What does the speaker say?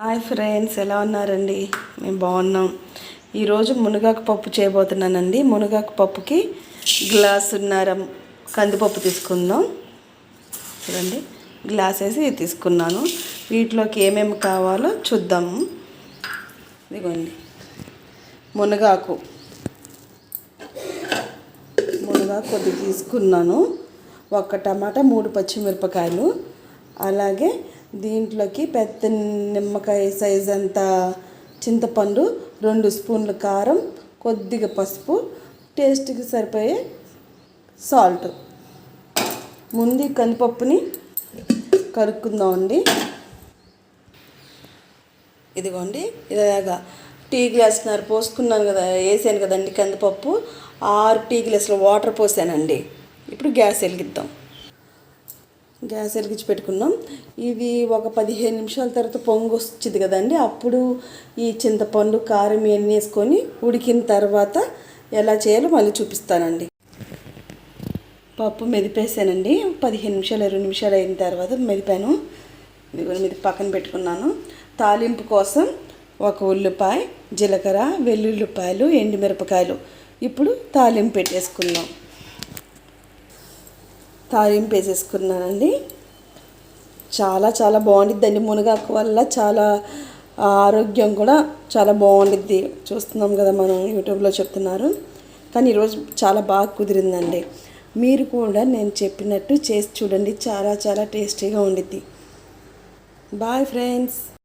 Hi friends, ఎలా ఉన్నారండి? మేము బాగున్నాం. ఈరోజు మునగాకు పప్పు చేయబోతున్నానండి. మునగాకు పప్పుకి గ్లాసున్నర కందిపప్పు తీసుకుందాం. చూడండి, గ్లాస్ వేసి తీసుకున్నాను. వీటిలోకి ఏమేమి కావాలో చూద్దాము. ఇదిగోండి, మునగాకు కొద్దిగా తీసుకున్నాను. ఒక టమాటా, 3 పచ్చిమిరపకాయలు, అలాగే దీంట్లోకి పెద్ద నిమ్మకాయ సైజ్ అంత చింతపండు, 2 స్పూన్ల కారం, కొద్దిగా పసుపు, టేస్ట్కి సరిపోయే సాల్ట్. ముందు కందిపప్పుని కలుపుకుందామండి. ఇదిగోండి, ఇలాగా టీ గ్లాస్న్నర పోసుకున్నాను కదా, వేసాను కదండి కందిపప్పు. 6 టీ గ్లాసుల వాటర్ పోసానండి. ఇప్పుడు గ్యాస్ వెలిగించి పెట్టుకున్నాం. ఇది ఒక 15 నిమిషాల తర్వాత పొంగు వచ్చింది కదండి. అప్పుడు ఈ చింతపండు, కారం ఇవన్నీ వేసుకొని ఉడికిన తర్వాత ఎలా చేయాలో మళ్ళీ చూపిస్తానండి. పప్పు మెదిపేసానండి. 15 నిమిషాలు 20 నిమిషాలు అయిన తర్వాత మెదిపాను. ఇది పక్కన పెట్టుకున్నాను. తాలింపు కోసం ఒక ఉల్లిపాయ, జీలకర్ర, వెల్లుల్లిపాయలు, ఎండుమిరపకాయలు. ఇప్పుడు తాలింపు పెట్టేసుకుందాం. తాలింపు వేసేసుకున్నానండి. చాలా బాగుండిద్దండి. మునగాకు వల్ల చాలా ఆరోగ్యం కూడా చాలా బాగుండిద్ది. చూస్తున్నాం కదా, మనం యూట్యూబ్లో చెప్తున్నారు. కానీ ఈరోజు చాలా బాగా కుదిరిందండి. మీరు కూడా నేను చెప్పినట్టు చేసి చూడండి. చాలా టేస్టీగా ఉండిద్ది. Bye friends.